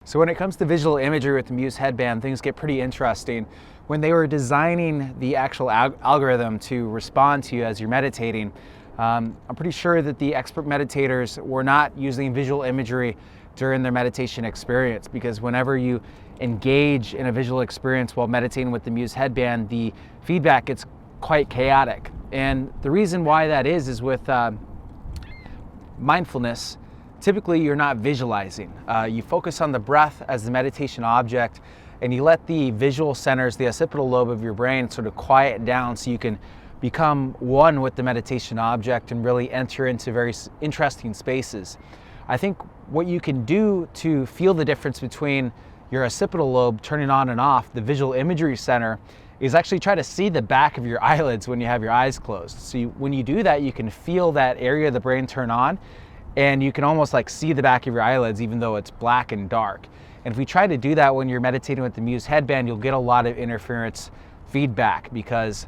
So when it comes to visual imagery with the Muse headband, things get pretty interesting. When they were designing the actual algorithm to respond to you as you're meditating, I'm pretty sure that the expert meditators were not using visual imagery during their meditation experience, because whenever you engage in a visual experience while meditating with the Muse headband, the feedback gets quite chaotic. And the reason why that is with mindfulness, typically you're not visualizing. You focus on the breath as the meditation object, and you let the visual centers, the occipital lobe of your brain, sort of quiet down so you can become one with the meditation object and really enter into very interesting spaces. I think what you can do to feel the difference between your occipital lobe turning on and off, the visual imagery center, is actually try to see the back of your eyelids when you have your eyes closed. So when you do that, you can feel that area of the brain turn on, and you can almost like see the back of your eyelids even though it's black and dark. And if we try to do that when you're meditating with the Muse headband, you'll get a lot of interference feedback because,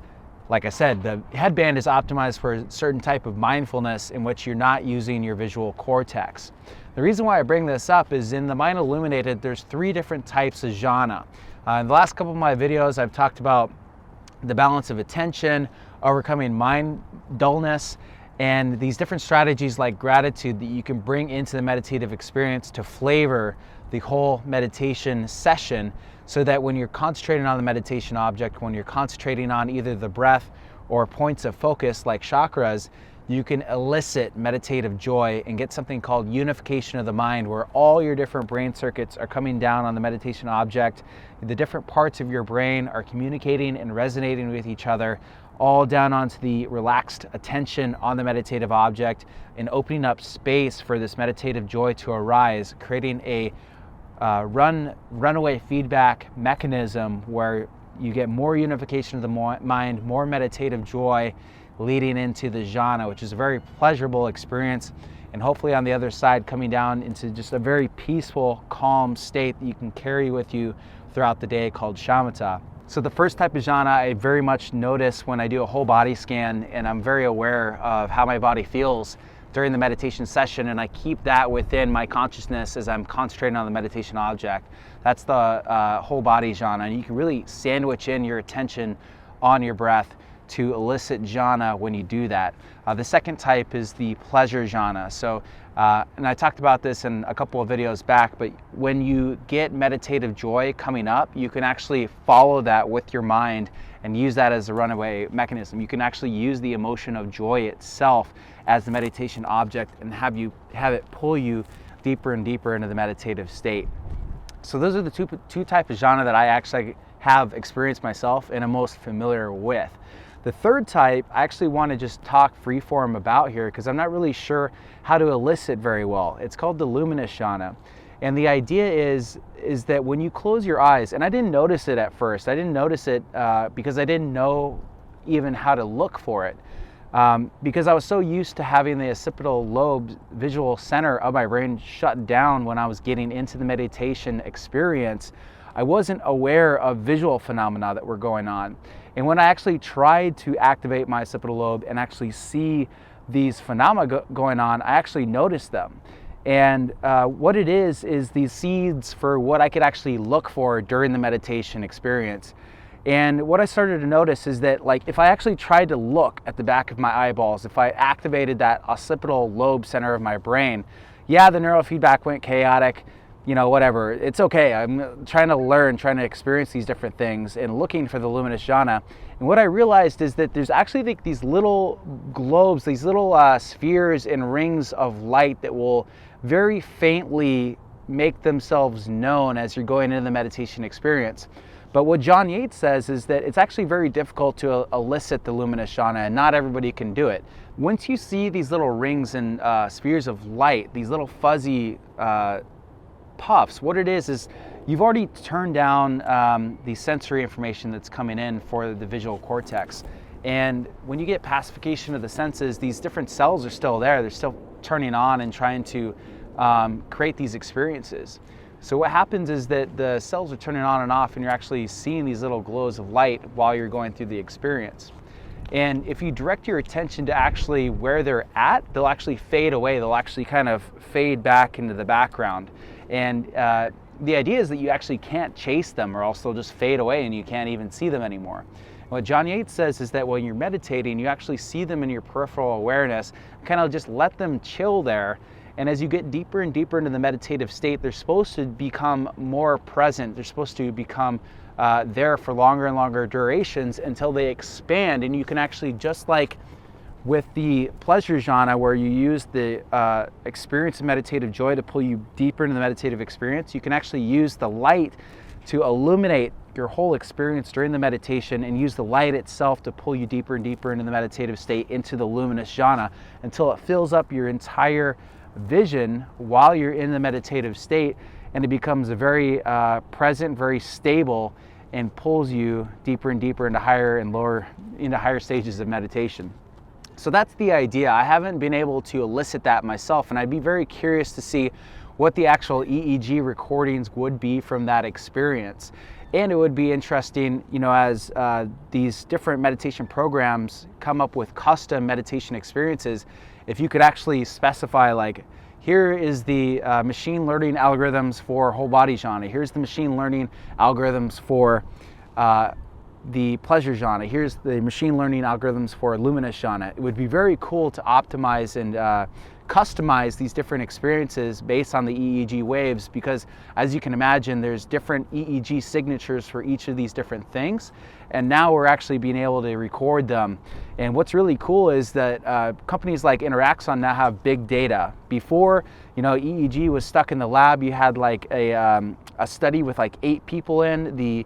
like I said, the headband is optimized for a certain type of mindfulness in which you're not using your visual cortex. The reason why I bring this up is in the Mind Illuminated, there's 3 different types of jhana. In the last couple of my videos, I've talked about the balance of attention, overcoming mind dullness, and these different strategies like gratitude that you can bring into the meditative experience to flavor the whole meditation session, so that when you're concentrating on the meditation object, when you're concentrating on either the breath or points of focus like chakras, you can elicit meditative joy and get something called unification of the mind, where all your different brain circuits are coming down on the meditation object. The different parts of your brain are communicating and resonating with each other, all down onto the relaxed attention on the meditative object, and opening up space for this meditative joy to arise, creating a runaway feedback mechanism where you get more unification of the mind, more meditative joy, leading into the jhana, which is a very pleasurable experience, and hopefully on the other side coming down into just a very peaceful, calm state that you can carry with you throughout the day, called shamatha. So the first type of jhana I very much notice when I do a whole body scan, and I'm very aware of how my body feels during the meditation session, and I keep that within my consciousness as I'm concentrating on the meditation object. That's the whole body jhana, and you can really sandwich in your attention on your breath to elicit jhana when you do that. The second type is the pleasure jhana. So, and I talked about this in a couple of videos back, but when you get meditative joy coming up, you can actually follow that with your mind and use that as a runaway mechanism. You can actually use the emotion of joy itself as the meditation object and have it pull you deeper and deeper into the meditative state. So those are the two types of jhana that I actually have experienced myself and am most familiar with. The third type, I actually want to just talk freeform about here because I'm not really sure how to elicit very well. It's called the Luminous jhana. And the idea is that when you close your eyes, and I didn't notice it at first, I didn't notice it because I didn't know even how to look for it. Because I was so used to having the occipital lobe visual center of my brain shut down when I was getting into the meditation experience, I wasn't aware of visual phenomena that were going on. And when I actually tried to activate my occipital lobe and actually see these phenomena going on, I actually noticed them. And what it is these seeds for what I could actually look for during the meditation experience. And what I started to notice is that, like, if I actually tried to look at the back of my eyeballs, if I activated that occipital lobe center of my brain, yeah, the neurofeedback went chaotic, you know, whatever. It's okay. I'm trying to learn, trying to experience these different things and looking for the luminous jhana. And what I realized is that there's actually like these little globes, these little spheres and rings of light that will very faintly make themselves known as you're going into the meditation experience. But what John Yates says is that it's actually very difficult to elicit the luminous jhana, and not everybody can do it. Once you see these little rings and spheres of light, these little fuzzy puffs, what it is you've already turned down the sensory information that's coming in for the visual cortex. And when you get pacification of the senses, these different cells are still there. They're still turning on and trying to create these experiences. So what happens is that the cells are turning on and off, and you're actually seeing these little glows of light while you're going through the experience. And if you direct your attention to actually where they're at, they'll actually fade away. They'll actually kind of fade back into the background. And the idea is that you actually can't chase them, or else they'll just fade away and you can't even see them anymore. What John Yates says is that when you're meditating, you actually see them in your peripheral awareness, kind of just let them chill there. And as you get deeper and deeper into the meditative state, they're supposed to become more present. They're supposed to become there for longer and longer durations until they expand. And you can actually, just like with the pleasure jhana, where you use the experience of meditative joy to pull you deeper into the meditative experience, you can actually use the light to illuminate your whole experience during the meditation, and use the light itself to pull you deeper and deeper into the meditative state, into the luminous jhana, until it fills up your entire vision while you're in the meditative state, and it becomes a very present, very stable, and pulls you deeper and deeper into higher stages of meditation. So that's the idea. I haven't been able to elicit that myself, and I'd be very curious to see what the actual EEG recordings would be from that experience. And it would be interesting, as these different meditation programs come up with custom meditation experiences, if you could actually specify, like, here is the machine learning algorithms for whole body jhana, here's the machine learning algorithms for the pleasure jhana, here's the machine learning algorithms for luminous jhana. It would be very cool to optimize and customize these different experiences based on the EEG waves, because as you can imagine, there's different EEG signatures for each of these different things, and now we're actually being able to record them. And what's really cool is that companies like Interaxon now have big data. Before, EEG was stuck in the lab, you had like a study with like 8 people in, the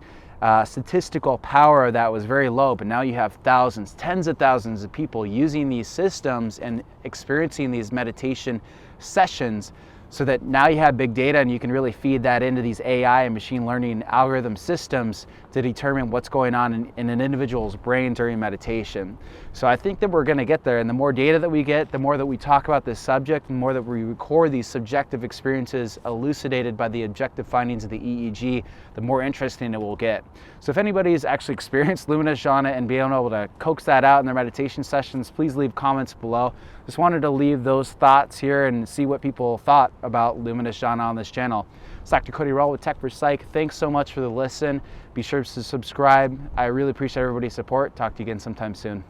statistical power of that was very low, but now you have thousands, tens of thousands of people using these systems and experiencing these meditation sessions, so that now you have big data and you can really feed that into these AI and machine learning algorithm systems to determine what's going on in an individual's brain during meditation. So I think that we're going to get there, and the more data that we get, the more that we talk about this subject, the more that we record these subjective experiences elucidated by the objective findings of the EEG, the more interesting it will get. So if anybody's actually experienced luminous jhana and being able to coax that out in their meditation sessions, please leave comments below. Just wanted to leave those thoughts here and see what people thought about luminous jhana on this channel. It's Dr. Cody Rull with Techforpsych. Thanks so much for the listen. Be sure to subscribe. I really appreciate everybody's support. Talk to you again sometime soon.